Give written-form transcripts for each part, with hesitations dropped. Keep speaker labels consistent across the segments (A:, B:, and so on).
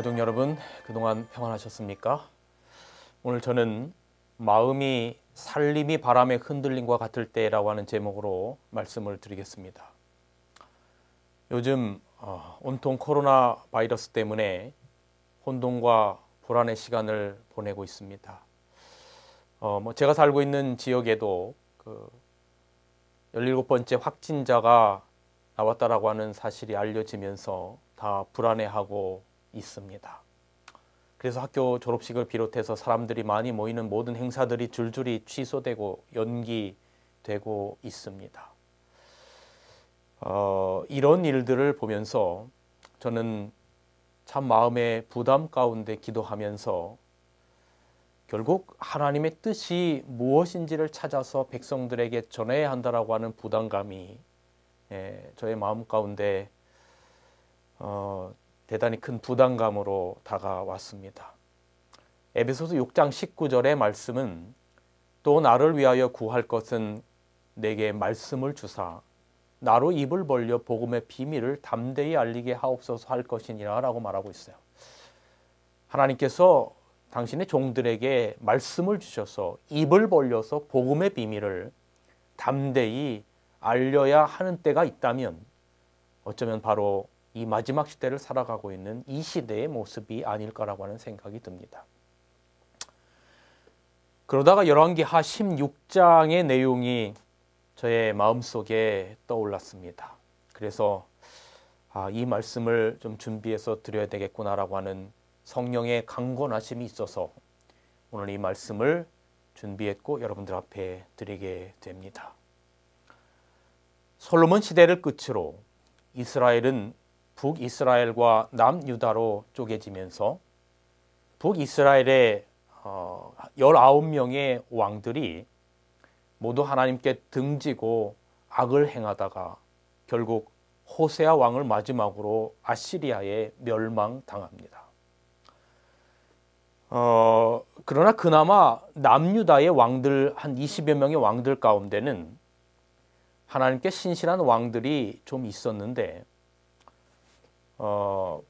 A: 가족 여러분, 그동안 평안하셨습니까? 오늘 저는 마음이 살림이 바람의 흔들림과 같을 때라고 하는 제목으로 말씀을 드리겠습니다. 요즘 온통 코로나 바이러스 때문에 혼돈과 불안의 시간을 보내고 있습니다. 제가 살고 있는 지역에도 17번째 확진자가 나왔다라고 하는 사실이 알려지면서 다 불안해하고 있습니다. 그래서 학교 졸업식을 비롯해서 사람들이 많이 모이는 모든 행사들이 줄줄이 취소되고 연기되고 있습니다. 이런 일들을 보면서 저는 참 마음의 부담 가운데 기도하면서 결국 하나님의 뜻이 무엇인지를 찾아서 백성들에게 전해야 한다라고 하는 부담감이 저의 마음 가운데 대단히 큰 부담감으로 다가왔습니다. 에베소서 6장 19절의 말씀은 또 나를 위하여 구할 것은 내게 말씀을 주사 나로 입을 벌려 복음의 비밀을 담대히 알리게 하옵소서 할 것이니라 라고 말하고 있어요. 하나님께서 당신의 종들에게 말씀을 주셔서 입을 벌려서 복음의 비밀을 담대히 알려야 하는 때가 있다면 어쩌면 바로 이 마지막 시대를 살아가고 있는 이 시대의 모습이 아닐까라고 하는 생각이 듭니다. 그러다가 열왕기하 16장의 내용이 저의 마음속에 떠올랐습니다. 그래서 이 말씀을 좀 준비해서 드려야 되겠구나라고 하는 성령의 강권하심이 있어서 오늘 이 말씀을 준비했고 여러분들 앞에 드리게 됩니다. 솔로몬 시대를 끝으로 이스라엘은 북이스라엘과 남유다로 쪼개지면서 북이스라엘의 19명의 왕들이 모두 하나님께 등지고 악을 행하다가 결국 호세아 왕을 마지막으로 아시리아에 멸망당합니다. 그러나 그나마 남유다의 왕들 한 20여 명의 왕들 가운데는 하나님께 신실한 왕들이 좀 있었는데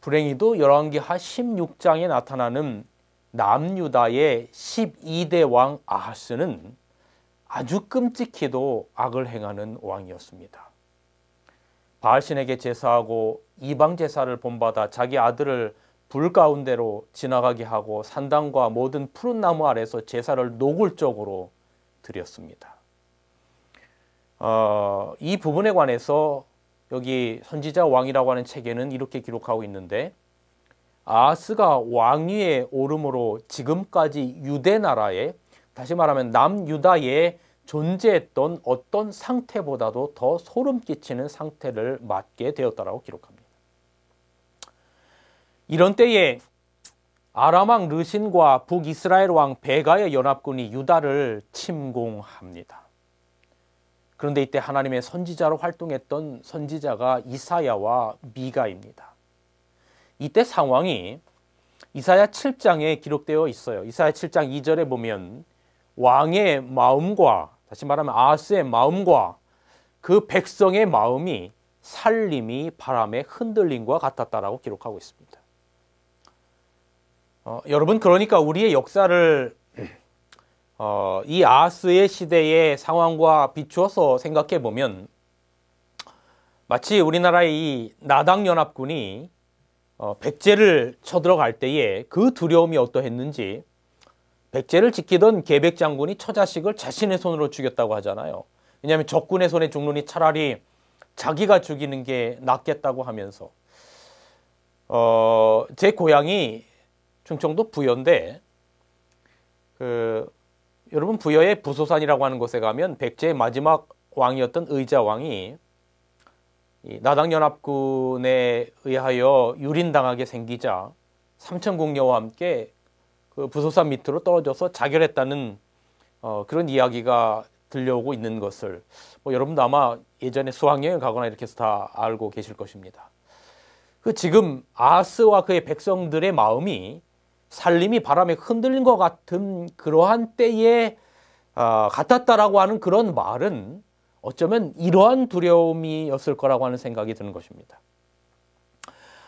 A: 불행히도 열왕기하 16장에 나타나는 남유다의 12대 왕 아하스는 아주 끔찍히도 악을 행하는 왕이었습니다. 바알신에게 제사하고 이방 제사를 본받아 자기 아들을 불 가운데로 지나가게 하고 산당과 모든 푸른 나무 아래서 제사를 노골적으로 드렸습니다. 이 부분에 관해서 여기 선지자 왕이라고 하는 책에는 이렇게 기록하고 있는데 아하스가 왕위에 오름으로 지금까지 유대 나라에 다시 말하면 남유다에 존재했던 어떤 상태보다도 더 소름 끼치는 상태를 맞게 되었다라고 기록합니다. 이런 때에 아람 왕 르신과 북이스라엘 왕 베가의 연합군이 유다를 침공합니다. 그런데 이때 하나님의 선지자로 활동했던 선지자가 이사야와 미가입니다. 이때 상황이 이사야 7장에 기록되어 있어요. 이사야 7장 2절에 보면 왕의 마음과 다시 말하면 아하스의 마음과 그 백성의 마음이 살림이 바람에 흔들림과 같았다라고 기록하고 있습니다. 여러분 그러니까 우리의 역사를 이 아하스의 시대의 상황과 비추어서 생각해 보면 마치 우리나라의 이 나당연합군이 백제를 쳐들어갈 때에 그 두려움이 어떠했는지 백제를 지키던 계백 장군이 처자식을 자신의 손으로 죽였다고 하잖아요. 왜냐하면 적군의 손에 죽느니 차라리 자기가 죽이는 게 낫겠다고 하면서 제 고향이 충청도 부여인데 여러분 부여의 부소산이라고 하는 곳에 가면 백제의 마지막 왕이었던 의자왕이 나당연합군에 의하여 유린당하게 생기자 삼천궁녀와 함께 그 부소산 밑으로 떨어져서 자결했다는 그런 이야기가 들려오고 있는 것을 여러분도 아마 예전에 수학여행 가거나 이렇게 해서 다 알고 계실 것입니다. 지금 아하스와 그의 백성들의 마음이 살림이 바람에 흔들린 것 같은 그러한 때에 같았다라고 하는 그런 말은 어쩌면 이러한 두려움이었을 거라고 하는 생각이 드는 것입니다.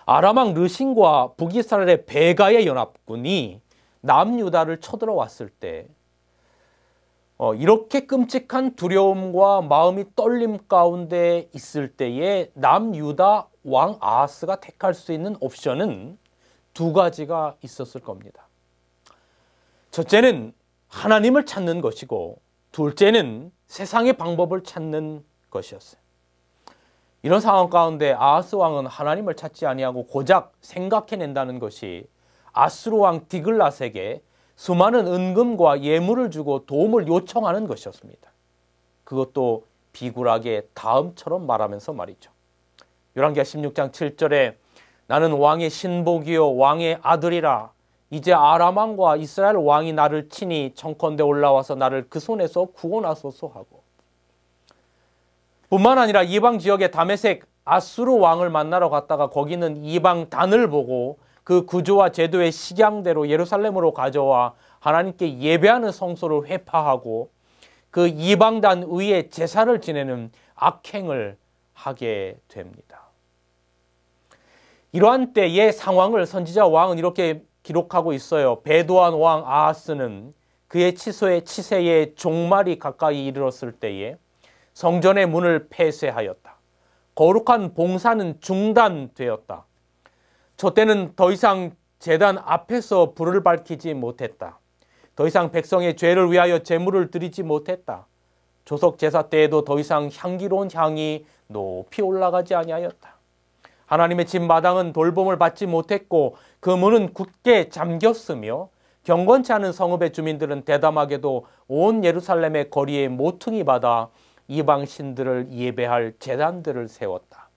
A: 아람 왕 르신과 북이스라엘의 베가의 연합군이 남유다를 쳐들어왔을 때 이렇게 끔찍한 두려움과 마음이 떨림 가운데 있을 때에 남유다 왕 아하스가 택할 수 있는 옵션은 두 가지가 있었을 겁니다. 첫째는 하나님을 찾는 것이고 둘째는 세상의 방법을 찾는 것이었어요. 이런 상황 가운데 아하스 왕은 하나님을 찾지 아니하고 고작 생각해낸다는 것이 아수르 왕 디글랏에게 수많은 은금과 예물을 주고 도움을 요청하는 것이었습니다. 그것도 비굴하게 다음처럼 말하면서 말이죠. 열왕기하 16장 7절에 나는 왕의 신복이요 왕의 아들이라 이제 아람 왕과 이스라엘 왕이 나를 치니 청컨대 올라와서 나를 그 손에서 구원하소서 하고, 뿐만 아니라 이방 지역의 다메섹 아수르 왕을 만나러 갔다가 거기는 이방 단을 보고 그 구조와 제도의 식양대로 예루살렘으로 가져와 하나님께 예배하는 성소를 회파하고 그 이방단 위에 제사를 지내는 악행을 하게 됩니다. 이러한 때의 상황을 선지자 왕은 이렇게 기록하고 있어요. 베도한 왕 아하스는 그의 치세의 종말이 가까이 이르렀을 때에 성전의 문을 폐쇄하였다. 거룩한 봉사는 중단되었다. 저 때는 더 이상 제단 앞에서 불을 밝히지 못했다. 더 이상 백성의 죄를 위하여 제물을 드리지 못했다. 조석 제사 때에도 더 이상 향기로운 향이 높이 올라가지 아니하였다. 하나님의 집 마당은 돌봄을 받지 못했고 그 문은 굳게 잠겼으며 경건치 않은 성읍의 주민들은 대담하게도 온 예루살렘의 거리에 모퉁이 받아 이방 신들을 예배할 제단들을 세웠다.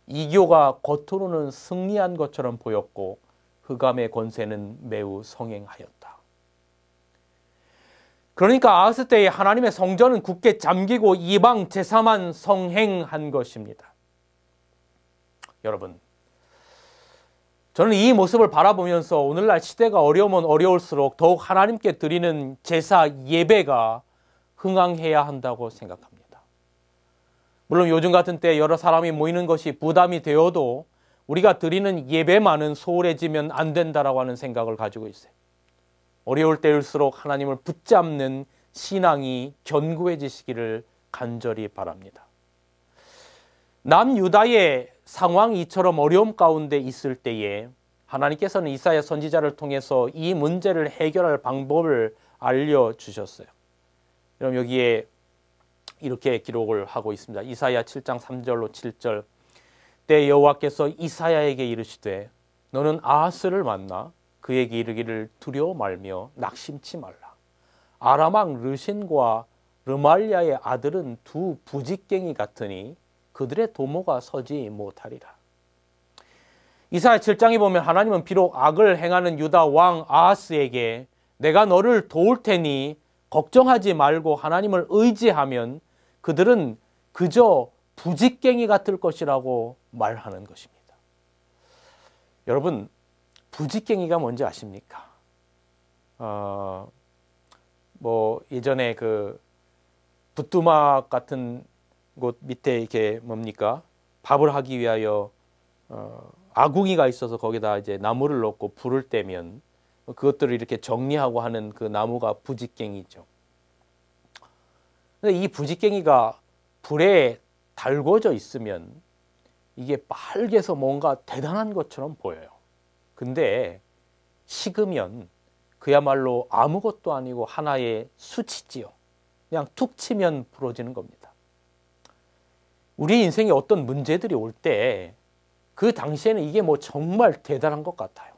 A: 이교가 겉으로는 승리한 것처럼 보였고 흑암의 권세는 매우 성행하였다. 그러니까 아하스 때에 하나님의 성전은 굳게 잠기고 이방 제사만 성행한 것입니다. 여러분, 저는 이 모습을 바라보면서 오늘날 시대가 어려우면 어려울수록 더욱 하나님께 드리는 제사 예배가 흥황해야 한다고 생각합니다. 물론 요즘 같은 때 여러 사람이 모이는 것이 부담이 되어도 우리가 드리는 예배만은 소홀해지면 안 된다라고 하는 생각을 가지고 있어요. 어려울 때일수록 하나님을 붙잡는 신앙이 견고해지시기를 간절히 바랍니다. 남유다의 상황이 이처럼 어려움 가운데 있을 때에 하나님께서는 이사야 선지자를 통해서 이 문제를 해결할 방법을 알려주셨어요. 그럼 여기에 이렇게 기록을 하고 있습니다. 이사야 7장 3절로 7절. 때 여호와께서 이사야에게 이르시되 너는 아하스를 만나 그에게 이르기를 두려워 말며 낙심치 말라. 아람 왕 르신과 르말리아의 아들은 두 부직갱이 같으니 그들의 도모가 서지 못하리라. 이사야 7장에 보면 하나님은 비록 악을 행하는 유다 왕 아하스에게 내가 너를 도울 테니 걱정하지 말고 하나님을 의지하면 그들은 그저 부직갱이 같을 것이라고 말하는 것입니다. 여러분, 부직갱이가 뭔지 아십니까? 예전에 그 부뚜막 같은 곳 밑에 이렇게 뭡니까? 밥을 하기 위하여 아궁이가 있어서 거기다 이제 나무를 넣고 불을 떼면 그것들을 이렇게 정리하고 하는 그 나무가 부직갱이죠. 근데 이 부직갱이가 불에 달궈져 있으면 이게 빨개서 뭔가 대단한 것처럼 보여요. 근데 식으면 그야말로 아무것도 아니고 하나의 수치지요. 그냥 툭 치면 부러지는 겁니다. 우리 인생에 어떤 문제들이 올 때 그 당시에는 이게 뭐 정말 대단한 것 같아요.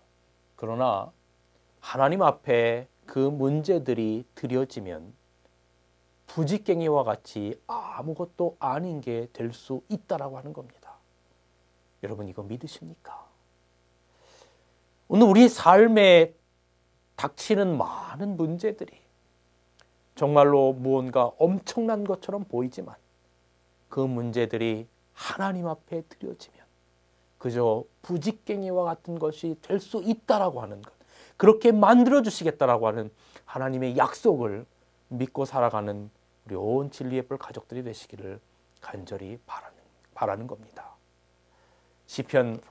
A: 그러나 하나님 앞에 그 문제들이 드려지면 부직갱이와 같이 아무것도 아닌 게 될 수 있다라고 하는 겁니다. 여러분, 이거 믿으십니까? 오늘 우리 삶에 닥치는 많은 문제들이 정말로 무언가 엄청난 것처럼 보이지만 그 문제들이 하나님 앞에 드려지면 그저 부직갱이와 같은 것이 될 수 있다라고 하는 것, 그렇게 만들어 주시겠다라고 하는 하나님의 약속을 믿고 살아가는 우리 온 진리의 뿔 가족들이 되시기를 간절히 바라는 겁니다. 시편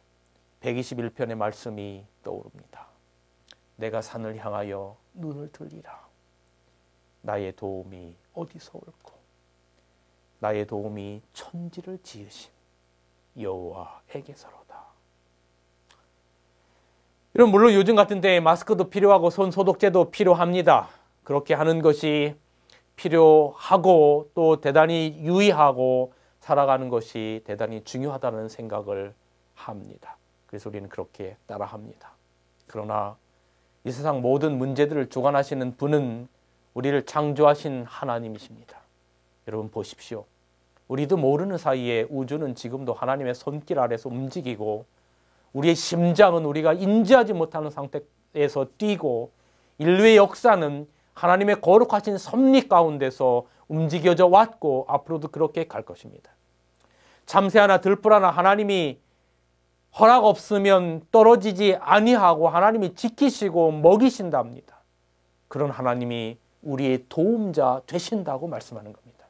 A: 121편의 말씀이 떠오릅니다. 내가 산을 향하여 눈을 들리라. 나의 도움이 어디서 올꼬? 나의 도움이 천지를 지으신 여호와에게서로다. 이런 물론 요즘 같은 때에 마스크도 필요하고 손 소독제도 필요합니다. 그렇게 하는 것이 필요하고 또 대단히 유의하고 살아가는 것이 대단히 중요하다는 생각을 합니다. 그래서 우리는 그렇게 따라합니다. 그러나 이 세상 모든 문제들을 주관하시는 분은 우리를 창조하신 하나님이십니다. 여러분 보십시오. 우리도 모르는 사이에 우주는 지금도 하나님의 손길 아래서 움직이고 우리의 심장은 우리가 인지하지 못하는 상태에서 뛰고 인류의 역사는 하나님의 거룩하신 섭리 가운데서 움직여져 왔고 앞으로도 그렇게 갈 것입니다. 참새 하나 들풀 하나 하나님이 허락 없으면 떨어지지 아니하고 하나님이 지키시고 먹이신답니다. 그런 하나님이 우리의 도움자 되신다고 말씀하는 겁니다.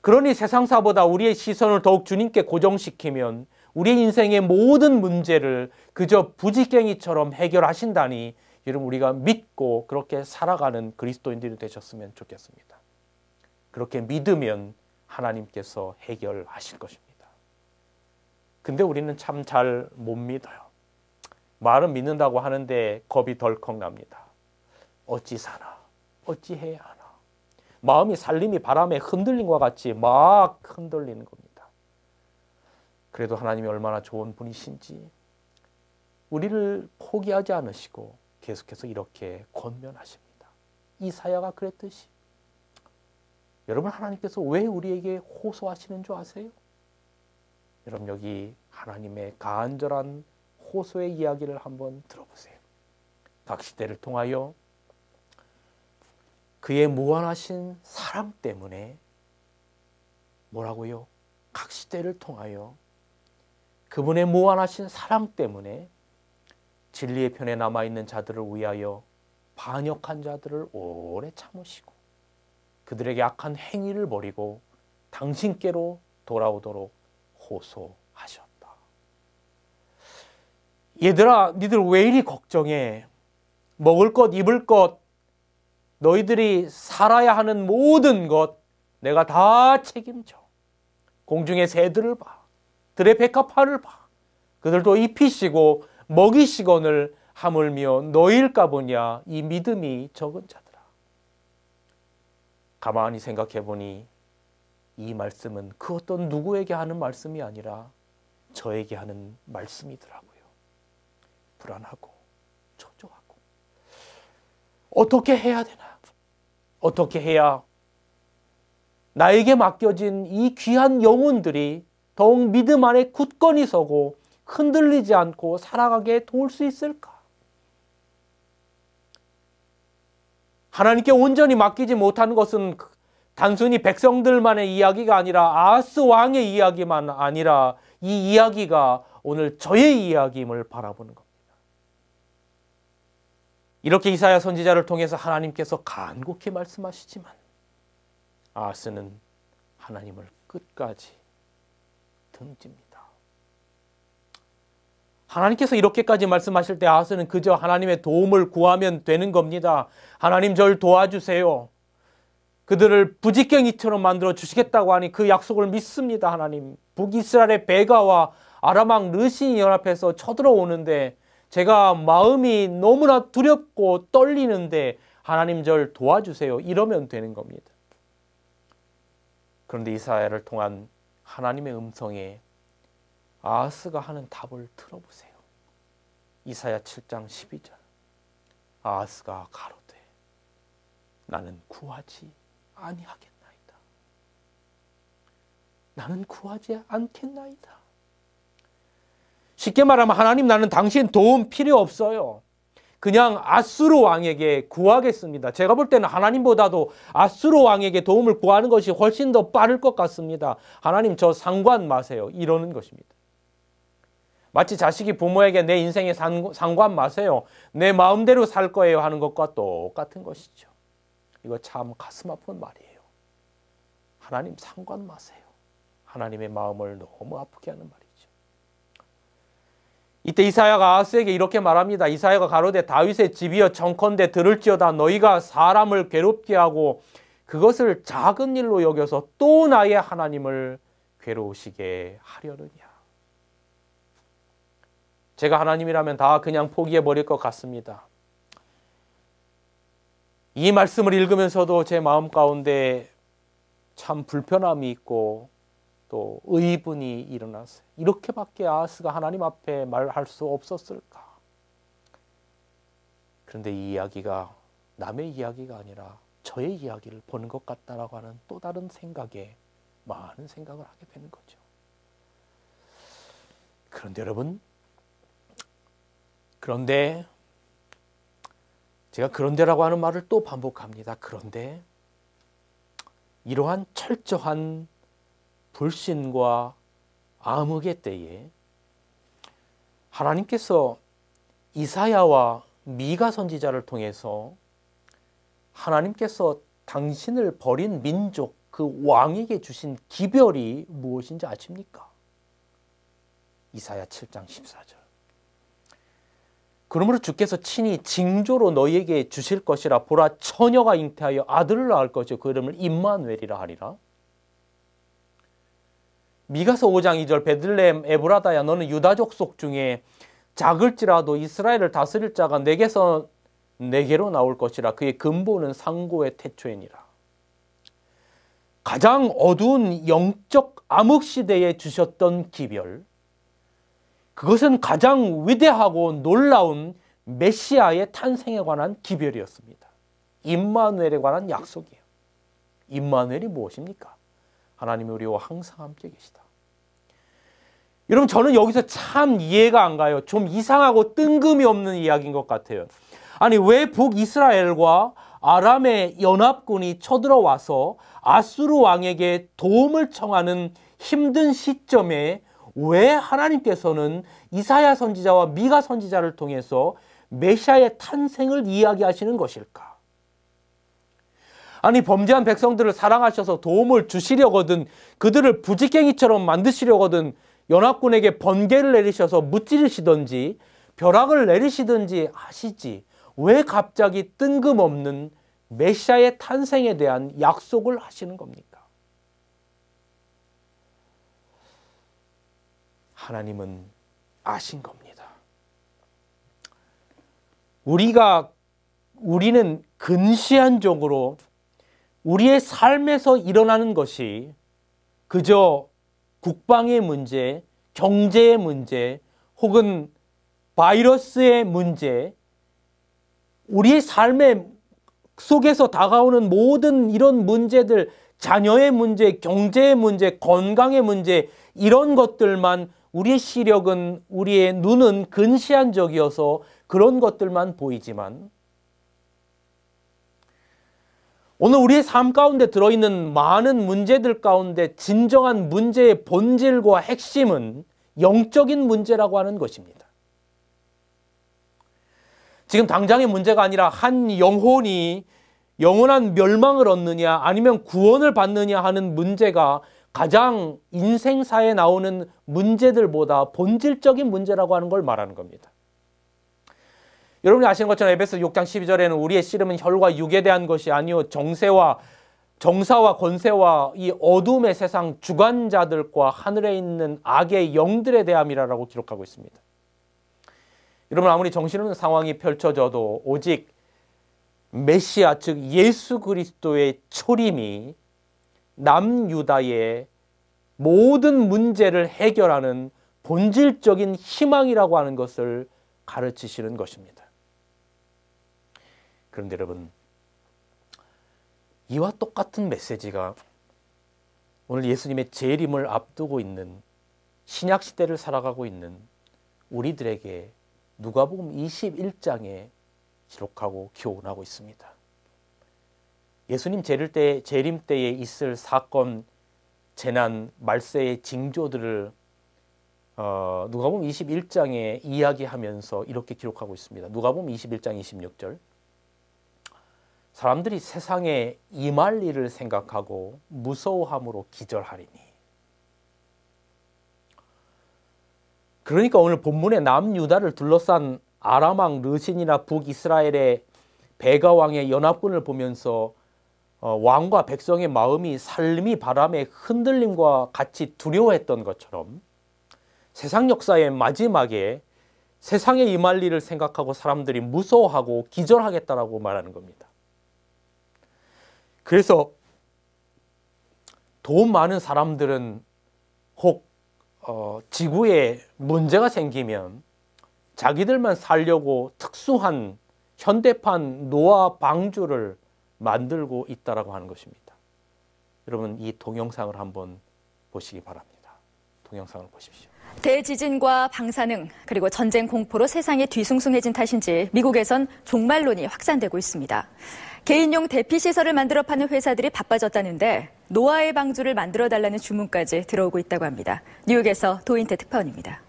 A: 그러니 세상사보다 우리의 시선을 더욱 주님께 고정시키면 우리의 인생의 모든 문제를 그저 부지깽이처럼 해결하신다니 여러분 우리가 믿고 그렇게 살아가는 그리스도인들이 되셨으면 좋겠습니다. 그렇게 믿으면 하나님께서 해결하실 것입니다. 근데 우리는 참 잘 못 믿어요. 말은 믿는다고 하는데 겁이 덜컥 납니다. 어찌 사나? 어찌 해야 하나? 마음이 살림이 바람에 흔들린 것과 같이 막 흔들리는 겁니다. 그래도 하나님이 얼마나 좋은 분이신지 우리를 포기하지 않으시고 계속해서 이렇게 권면하십니다. 이사야가 그랬듯이 여러분 하나님께서 왜 우리에게 호소하시는 줄 아세요? 여러분 여기 하나님의 간절한 호소의 이야기를 한번 들어보세요. 각 시대를 통하여 그의 무한하신 사랑 때문에 뭐라고요? 각 시대를 통하여 그분의 무한하신 사랑 때문에 진리의 편에 남아있는 자들을 위하여 반역한 자들을 오래 참으시고 그들에게 악한 행위를 버리고 당신께로 돌아오도록 호소하셨다. 얘들아, 니들 왜 이리 걱정해? 먹을 것, 입을 것, 너희들이 살아야 하는 모든 것 내가 다 책임져. 공중의 새들을 봐. 들의 백합화를 봐. 그들도 입히시고 먹이시거늘 하물며 너희일까 보냐 이 믿음이 적은 자들아. 가만히 생각해 보니 이 말씀은 그 어떤 누구에게 하는 말씀이 아니라 저에게 하는 말씀이더라고요. 불안하고 초조하고 어떻게 해야 되나? 어떻게 해야 나에게 맡겨진 이 귀한 영혼들이 더욱 믿음 안에 굳건히 서고 흔들리지 않고 살아가게 도울 수 있을까? 하나님께 온전히 맡기지 못한 것은 단순히 백성들만의 이야기가 아니라 아하스 왕의 이야기만 아니라 이 이야기가 오늘 저의 이야기임을 바라보는 겁니다. 이렇게 이사야 선지자를 통해서 하나님께서 간곡히 말씀하시지만 아하스는 하나님을 끝까지 등집니다. 하나님께서 이렇게까지 말씀하실 때 아하스는 그저 하나님의 도움을 구하면 되는 겁니다. 하나님 저를 도와주세요. 그들을 부지깽이처럼 만들어 주시겠다고 하니 그 약속을 믿습니다. 하나님. 북이스라엘의 베가와 아람왕 르신이 연합해서 쳐들어오는데 제가 마음이 너무나 두렵고 떨리는데 하나님 저를 도와주세요. 이러면 되는 겁니다. 그런데 이사야를 통한 하나님의 음성에 아하스가 하는 답을 들어보세요. 이사야 7장 12절. 아하스가 가로되 나는 구하지 아니하겠나이다. 나는 구하지 않겠나이다. 쉽게 말하면 하나님 나는 당신 도움 필요 없어요. 그냥 아수르 왕에게 구하겠습니다. 제가 볼 때는 하나님보다도 아수르 왕에게 도움을 구하는 것이 훨씬 더 빠를 것 같습니다. 하나님 저 상관 마세요. 이러는 것입니다. 마치 자식이 부모에게 내 인생에 상관 마세요. 내 마음대로 살 거예요 하는 것과 똑같은 것이죠. 이거 참 가슴 아픈 말이에요. 하나님 상관 마세요. 하나님의 마음을 너무 아프게 하는 말이죠. 이때 이사야가 아하스에게 이렇게 말합니다. 이사야가 가로되 다윗의 집이여 청컨대 들을지어다 너희가 사람을 괴롭게 하고 그것을 작은 일로 여겨서 또 나의 하나님을 괴로우시게 하려느냐. 제가 하나님이라면 다 그냥 포기해버릴 것 같습니다. 이 말씀을 읽으면서도 제 마음 가운데 참 불편함이 있고 또 의분이 일어났어요. 이렇게밖에 아하스가 하나님 앞에 말할 수 없었을까? 그런데 이 이야기가 남의 이야기가 아니라 저의 이야기를 보는 것 같다라고 하는 또 다른 생각에 많은 생각을 하게 되는 거죠. 그런데 여러분, 그런데 제가 그런데라고 하는 말을 또 반복합니다. 그런데 이러한 철저한 불신과 암흑의 때에 하나님께서 이사야와 미가 선지자를 통해서 하나님께서 당신을 버린 민족 그 왕에게 주신 기별이 무엇인지 아십니까? 이사야 7장 14절. 그러므로 주께서 친히 징조로 너희에게 주실 것이라. 보라 처녀가 잉태하여 아들을 낳을 것이요 그 이름을 임마누엘이라 하리라. 미가서 5장 2절. 베들레헴 에브라다야 너는 유다 족속 중에 작을지라도 이스라엘을 다스릴 자가 내게서 내게로 나올 것이라. 그의 근본은 상고의 태초이니라. 가장 어두운 영적 암흑 시대에 주셨던 기별, 그것은 가장 위대하고 놀라운 메시아의 탄생에 관한 기별이었습니다. 임마누엘에 관한 약속이에요. 임마누엘이 무엇입니까? 하나님이 우리와 항상 함께 계시다. 여러분, 저는 여기서 참 이해가 안 가요. 좀 이상하고 뜬금이 없는 이야기인 것 같아요. 아니, 왜 북이스라엘과 아람의 연합군이 쳐들어와서 아수르 왕에게 도움을 청하는 힘든 시점에 왜 하나님께서는 이사야 선지자와 미가 선지자를 통해서 메시아의 탄생을 이야기하시는 것일까? 아니, 범죄한 백성들을 사랑하셔서 도움을 주시려거든, 그들을 부지깽이처럼 만드시려거든 연합군에게 번개를 내리셔서 무찌르시든지 벼락을 내리시든지 하시지, 왜 갑자기 뜬금없는 메시아의 탄생에 대한 약속을 하시는 겁니까? 하나님은 아신 겁니다. 우리는 근시안적으로 우리의 삶에서 일어나는 것이 그저 국방의 문제, 경제의 문제, 혹은 바이러스의 문제, 우리의 삶의 속에서 다가오는 모든 이런 문제들, 자녀의 문제, 경제의 문제, 건강의 문제, 이런 것들만, 우리의 시력은, 우리의 눈은 근시안적이어서 그런 것들만 보이지만, 오늘 우리의 삶 가운데 들어있는 많은 문제들 가운데 진정한 문제의 본질과 핵심은 영적인 문제라고 하는 것입니다. 지금 당장의 문제가 아니라 한 영혼이 영원한 멸망을 얻느냐 아니면 구원을 받느냐 하는 문제가 가장 인생사에 나오는 문제들보다 본질적인 문제라고 하는 걸 말하는 겁니다. 여러분이 아시는 것처럼 에베소 6장 12절에는 우리의 씨름은 혈과 육에 대한 것이 아니요 정사와 권세와 이 어둠의 세상 주관자들과 하늘에 있는 악의 영들에 대함이라고 기록하고 있습니다. 여러분, 아무리 정신없는 상황이 펼쳐져도 오직 메시아, 즉 예수 그리스도의 초림이 남유다의 모든 문제를 해결하는 본질적인 희망이라고 하는 것을 가르치시는 것입니다. 그런데 여러분, 이와 똑같은 메시지가 오늘 예수님의 재림을 앞두고 있는 신약 시대를 살아가고 있는 우리들에게 누가복음 21장에 기록하고 교훈하고 있습니다. 예수님 재림 때에 있을 사건, 재난, 말세의 징조들을 누가복음 21장에 이야기하면서 이렇게 기록하고 있습니다. 누가복음 21장 26절. 사람들이 세상에 임할 일을 생각하고 무서워함으로 기절하리니 그러니까 오늘 본문의 남유다를 둘러싼 아람 왕 르신이나 북이스라엘의 베가 왕의 연합군을 보면서 왕과 백성의 마음이 살림이 바람의 흔들림과 같이 두려워했던 것처럼 세상 역사의 마지막에 세상에 임할 일을 생각하고 사람들이 무서워하고 기절하겠다라고 말하는 겁니다. 그래서 더 많은 사람들은 혹 지구에 문제가 생기면 자기들만 살려고 특수한 현대판 노아 방주를 만들고 있다라고 하는 것입니다. 여러분 이 동영상을 한번 보시기 바랍니다. 동영상을 보십시오.
B: 대지진과 방사능 그리고 전쟁 공포로 세상이 뒤숭숭해진 탓인지 미국에선 종말론이 확산되고 있습니다. 개인용 대피시설을 만들어 파는 회사들이 바빠졌다는데 노아의 방주를 만들어달라는 주문까지 들어오고 있다고 합니다. 뉴욕에서 도인태 특파원입니다.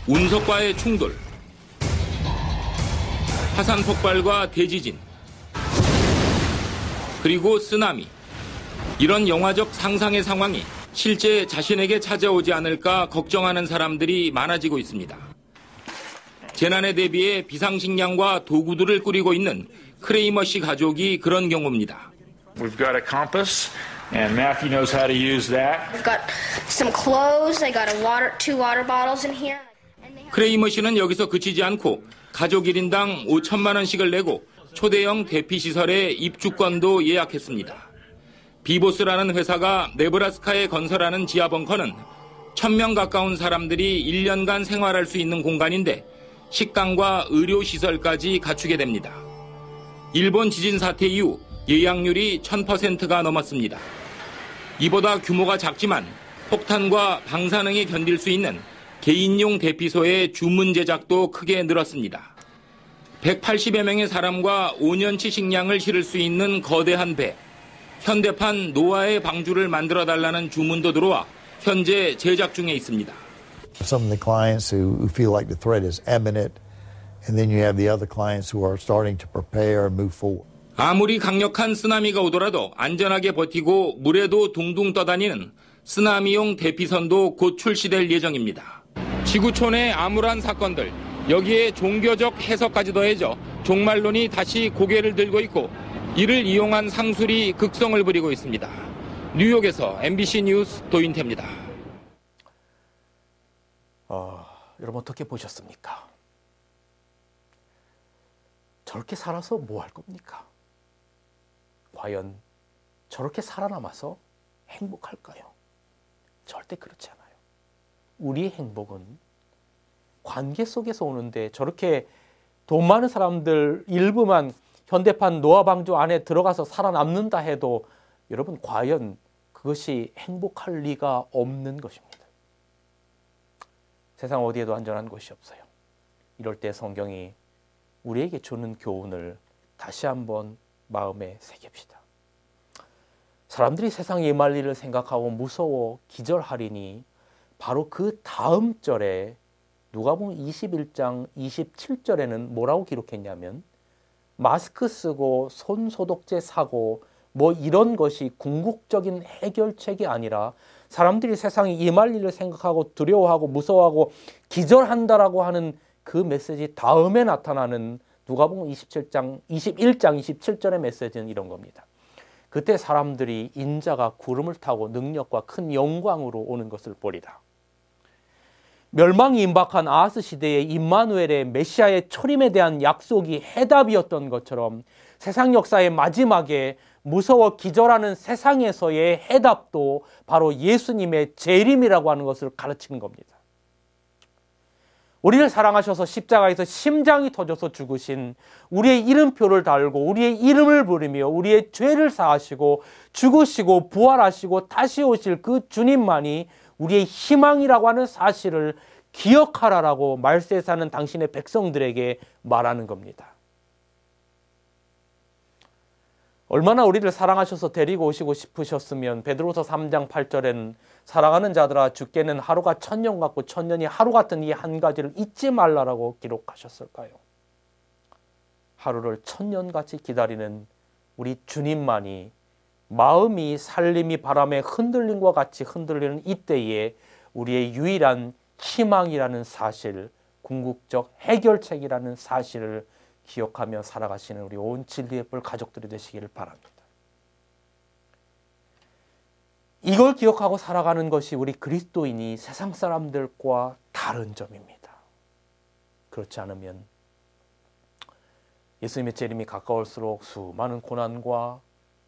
C: 운석과의 충돌, 화산 폭발과 대지진, 그리고 쓰나미. 이런 영화적 상상의 상황이 실제 자신에게 찾아오지 않을까 걱정하는 사람들이 많아지고 있습니다. 재난에 대비해 비상식량과 도구들을 꾸리고 있는 크레이머 씨 가족이 그런 경우입니다.
D: We've got a compass, and Matthew knows how to use that.
E: I've got some clothes. I got two water bottles in here.
C: 크레이머 씨는 여기서 그치지 않고 가족 1인당 5천만 원씩을 내고 초대형 대피시설의 입주권도 예약했습니다. 비보스라는 회사가 네브라스카에 건설하는 지하벙커는 1,000명 가까운 사람들이 1년간 생활할 수 있는 공간인데 식당과 의료시설까지 갖추게 됩니다. 일본 지진 사태 이후 예약률이 1000%가 넘었습니다. 이보다 규모가 작지만 폭탄과 방사능이 견딜 수 있는 개인용 대피소의 주문 제작도 크게 늘었습니다. 180여 명의 사람과 5년치 식량을 실을 수 있는 거대한 배, 현대판 노아의 방주를 만들어달라는 주문도 들어와 현재 제작 중에 있습니다.
F: Some of the clients who feel like the threat is imminent, and then you have the other clients who are starting to prepare and move forward.
C: 아무리 강력한 쓰나미가 오더라도 안전하게 버티고 물에도 둥둥 떠다니는 쓰나미용 대피선도 곧 출시될 예정입니다. 지구촌의 암울한 사건들, 여기에 종교적 해석까지 더해져 종말론이 다시 고개를 들고 있고 이를 이용한 상술이 극성을 부리고 있습니다. 뉴욕에서 MBC 뉴스 도인태입니다.
A: 여러분 어떻게 보셨습니까? 저렇게 살아서 뭐 할 겁니까? 과연 저렇게 살아남아서 행복할까요? 절대 그렇지 않아요. 우리의 행복은 관계 속에서 오는데 저렇게 돈 많은 사람들 일부만 현대판 노아 방주 안에 들어가서 살아남는다 해도 여러분 과연 그것이 행복할 리가 없는 것입니다. 세상 어디에도 안전한 곳이 없어요. 이럴 때 성경이 우리에게 주는 교훈을 다시 한번 마음에 새깁시다. 사람들이 세상에 임할 일을 생각하고 무서워 기절하리니 바로 그 다음 절에 누가복음 21장 27절에는 뭐라고 기록했냐면 마스크 쓰고 손 소독제 사고 뭐 이런 것이 궁극적인 해결책이 아니라 사람들이 세상에 임할 일을 생각하고 두려워하고 무서워하고 기절한다라고 하는 그 메시지 다음에 나타나는 누가복음 21장 27절의 메시지는 이런 겁니다. 그때 사람들이 인자가 구름을 타고 능력과 큰 영광으로 오는 것을 보리라. 멸망이 임박한 아하스 시대의 임마누엘의 메시아의 초림에 대한 약속이 해답이었던 것처럼 세상 역사의 마지막에 무서워 기절하는 세상에서의 해답도 바로 예수님의 재림이라고 하는 것을 가르치는 겁니다. 우리를 사랑하셔서 십자가에서 심장이 터져서 죽으신 우리의 이름표를 달고 우리의 이름을 부르며 우리의 죄를 사하시고 죽으시고 부활하시고 다시 오실 그 주님만이 우리의 희망이라고 하는 사실을 기억하라라고 말세에 사는 당신의 백성들에게 말하는 겁니다. 얼마나 우리를 사랑하셔서 데리고 오시고 싶으셨으면 베드로서 3장 8절에는 사랑하는 자들아 주께는 하루가 1000년 같고 1000년이 하루 같은 이 한 가지를 잊지 말라라고 기록하셨을까요? 하루를 1000년같이 기다리는 우리 주님만이 마음이 살림이 바람의 흔들림과 같이 흔들리는 이때에 우리의 유일한 희망이라는 사실, 궁극적 해결책이라는 사실을 기억하며 살아가시는 우리 온 진리의 뿔 가족들이 되시기를 바랍니다. 이걸 기억하고 살아가는 것이 우리 그리스도인이 세상 사람들과 다른 점입니다. 그렇지 않으면 예수님의 재림이 가까울수록 수많은 고난과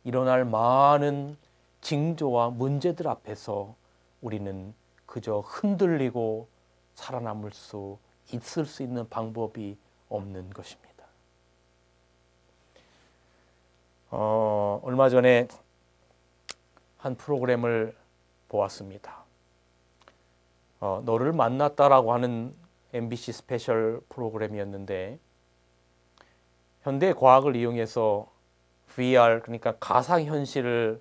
A: 일어날 많은 징조와 문제들 앞에서 우리는 그저 흔들리고 살아남을 수 있을 수 있는 방법이 없는 것입니다. 얼마 전에 한 프로그램을 보았습니다. 너를 만났다라고 하는 MBC 스페셜 프로그램이었는데 현대 과학을 이용해서 VR, 그러니까 가상현실을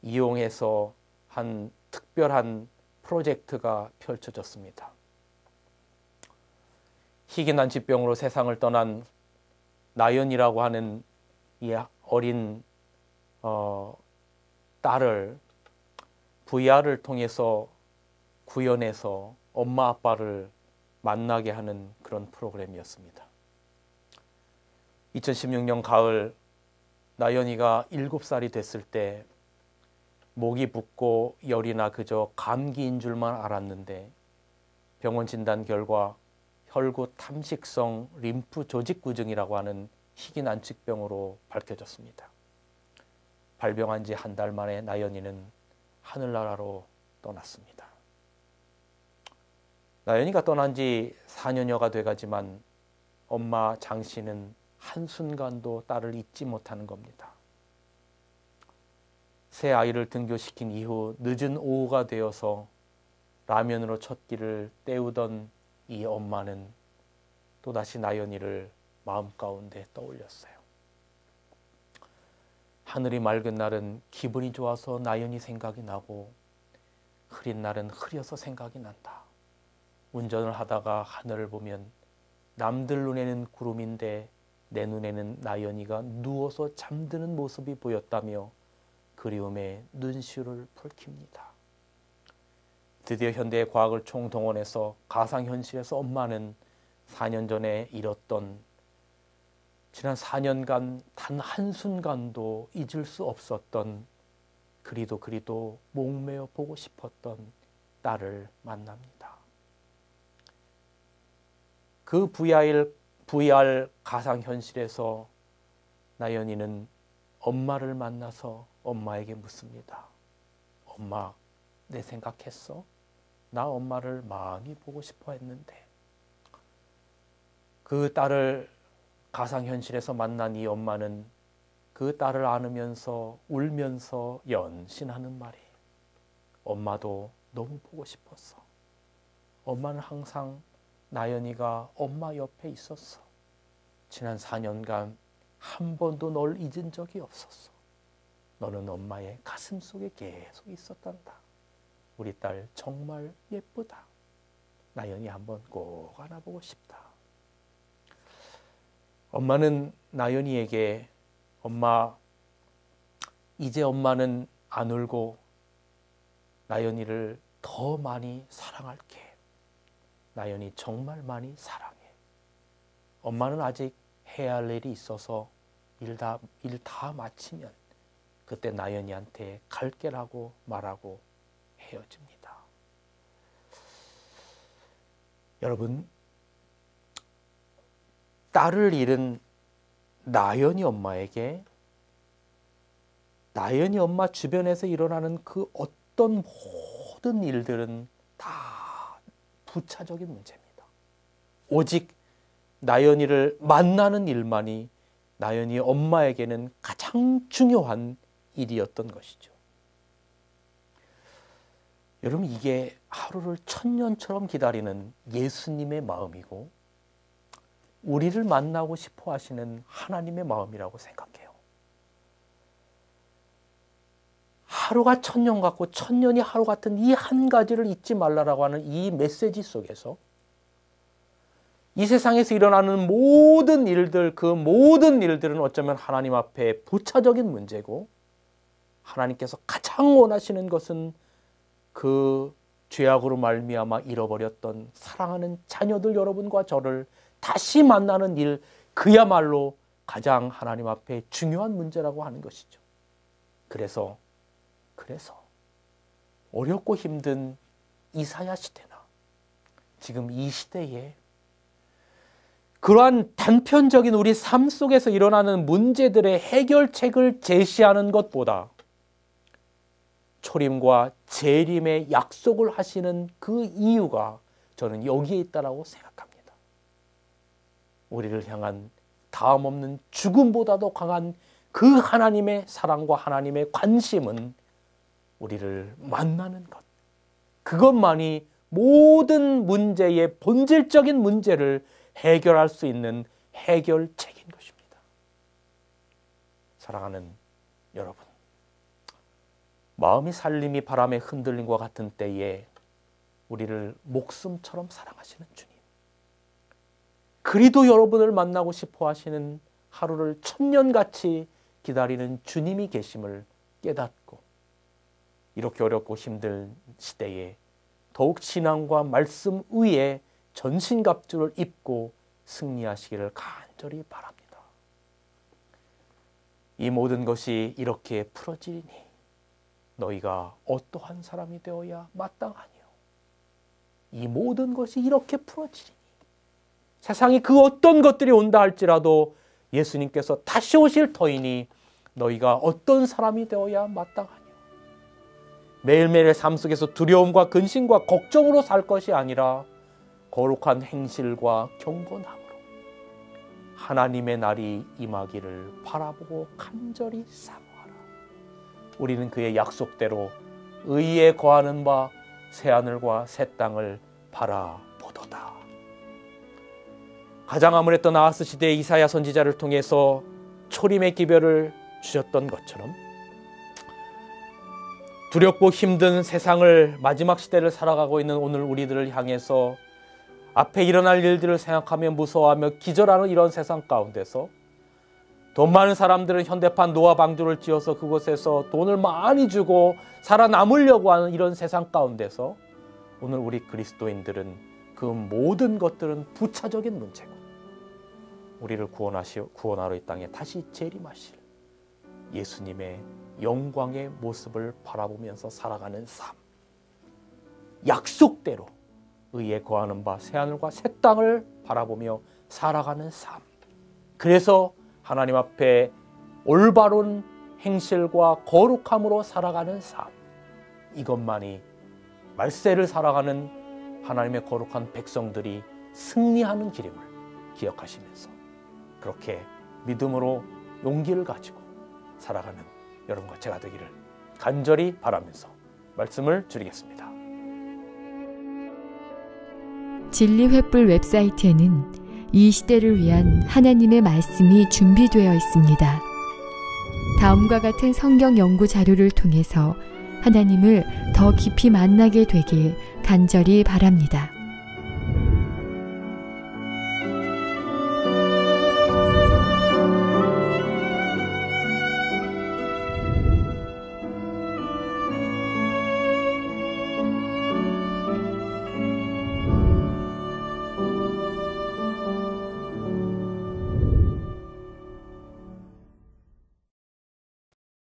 A: 이용해서 한 특별한 프로젝트가 펼쳐졌습니다. 희귀난치병으로 세상을 떠난 나연이라고 하는 이 어린 딸을 VR을 통해서 구현해서 엄마 아빠를 만나게 하는 그런 프로그램이었습니다. 2016년 가을 나연이가 7살이 됐을 때 목이 붓고 열이나 그저 감기인 줄만 알았는데 병원 진단 결과 혈구 탐식성 림프 조직구증이라고 하는 희귀난치병으로 밝혀졌습니다. 발병한 지 한 달 만에 나연이는 하늘나라로 떠났습니다. 나연이가 떠난 지 4년여가 돼가지만 엄마 장 씨는 한순간도 딸을 잊지 못하는 겁니다. 새 아이를 등교시킨 이후 늦은 오후가 되어서 라면으로 첫 끼를 때우던 이 엄마는 또다시 나연이를 마음 가운데 떠올렸어요. 하늘이 맑은 날은 기분이 좋아서 나연이 생각이 나고 흐린 날은 흐려서 생각이 난다. 운전을 하다가 하늘을 보면 남들 눈에는 구름인데 내 눈에는 나연이가 누워서 잠드는 모습이 보였다며 그리움에 눈시울을 붉힙니다. 드디어 현대의 과학을 총동원해서 가상현실에서 엄마는 4년 전에 잃었던 지난 4년간 단 한순간도 잊을 수 없었던 그리도 목매어 보고 싶었던 딸을 만납니다. 그 VR 가상현실에서 나연이는 엄마를 만나서 엄마에게 묻습니다. 엄마, 내 생각했어? 나 엄마를 많이 보고 싶어 했는데. 그 딸을 가상현실에서 만난 이 엄마는 그 딸을 안으면서 울면서 연신하는 말이 엄마도 너무 보고 싶었어. 엄마는 항상 나연이가 엄마 옆에 있었어. 지난 4년간 한 번도 널 잊은 적이 없었어. 너는 엄마의 가슴 속에 계속 있었단다. 우리 딸 정말 예쁘다. 나연이 한번 꼭 안아보고 싶다. 엄마는 나연이에게 엄마, 이제 엄마는 안 울고 나연이를 더 많이 사랑할게. 나연이 정말 많이 사랑해. 엄마는 아직 해야 할 일이 있어서 일 다 마치면 그때 나연이한테 갈게라고 말하고 헤어집니다. 여러분, 딸을 잃은 나연이 엄마에게 나연이 엄마 주변에서 일어나는 그 어떤 모든 일들은 다 부차적인 문제입니다. 오직 나연이를 만나는 일만이 나연이 엄마에게는 가장 중요한 일이었던 것이죠. 여러분, 이게 하루를 천년처럼 기다리는 예수님의 마음이고 우리를 만나고 싶어 하시는 하나님의 마음이라고 생각해요. 하루가 천년 같고 천년이 하루 같은 이 한 가지를 잊지 말라라고 하는 이 메시지 속에서 이 세상에서 일어나는 모든 일들, 그 모든 일들은 어쩌면 하나님 앞에 부차적인 문제고 하나님께서 가장 원하시는 것은 그 죄악으로 말미암아 잃어버렸던 사랑하는 자녀들 여러분과 저를 다시 만나는 일, 그야말로 가장 하나님 앞에 중요한 문제라고 하는 것이죠. 그래서 어렵고 힘든 이사야 시대나 지금 이 시대에 그러한 단편적인 우리 삶 속에서 일어나는 문제들의 해결책을 제시하는 것보다 초림과 재림의 약속을 하시는 그 이유가 저는 여기에 있다고 생각합니다. 우리를 향한 다음 없는 죽음보다도 강한 그 하나님의 사랑과 하나님의 관심은 우리를 만나는 것. 그것만이 모든 문제의 본질적인 문제를 해결할 수 있는 해결책인 것입니다. 사랑하는 여러분, 마음이 살림이 바람에 흔들림과 같은 때에 우리를 목숨처럼 사랑하시는 주님, 그리도 여러분을 만나고 싶어 하시는 하루를 천년같이 기다리는 주님이 계심을 깨닫고 이렇게 어렵고 힘든 시대에 더욱 신앙과 말씀 위에 전신갑주를 입고 승리하시기를 간절히 바랍니다. 이 모든 것이 이렇게 풀어지니 너희가 어떠한 사람이 되어야 마땅하니요. 이 모든 것이 이렇게 풀어지니 세상에 그 어떤 것들이 온다 할지라도 예수님께서 다시 오실 터이니 너희가 어떤 사람이 되어야 마땅하니요. 매일매일의 삶 속에서 두려움과 근심과 걱정으로 살 것이 아니라 거룩한 행실과 경건함으로 하나님의 날이 임하기를 바라보고 간절히 사모하라. 우리는 그의 약속대로 의에 거하는 바 새하늘과 새 땅을 바라보도다. 가장 암울했던 아하스 시대의 이사야 선지자를 통해서 초림의 기별을 주셨던 것처럼 두렵고 힘든 세상을, 마지막 시대를 살아가고 있는 오늘 우리들을 향해서 앞에 일어날 일들을 생각하며 무서워하며 기절하는 이런 세상 가운데서 돈 많은 사람들은 현대판 노화 방주를 지어서 그곳에서 돈을 많이 주고 살아남으려고 하는 이런 세상 가운데서 오늘 우리 그리스도인들은 그 모든 것들은 부차적인 문제고 우리를 구원하러 이 땅에 다시 재림하실 예수님의 영광의 모습을 바라보면서 살아가는 삶, 약속대로 의에 거하는 바 새하늘과 새 땅을 바라보며 살아가는 삶, 그래서 하나님 앞에 올바른 행실과 거룩함으로 살아가는 삶, 이것만이 말세를 살아가는 하나님의 거룩한 백성들이 승리하는 길임을 기억하시면서 그렇게 믿음으로 용기를 가지고 살아가는 여러분과 제가 되기를 간절히 바라면서 말씀을 드리겠습니다.
G: 진리횃불 웹사이트에는 이 시대를 위한 하나님의 말씀이 준비되어 있습니다. 다음과 같은 성경 연구 자료를 통해서 하나님을 더 깊이 만나게 되길 간절히 바랍니다.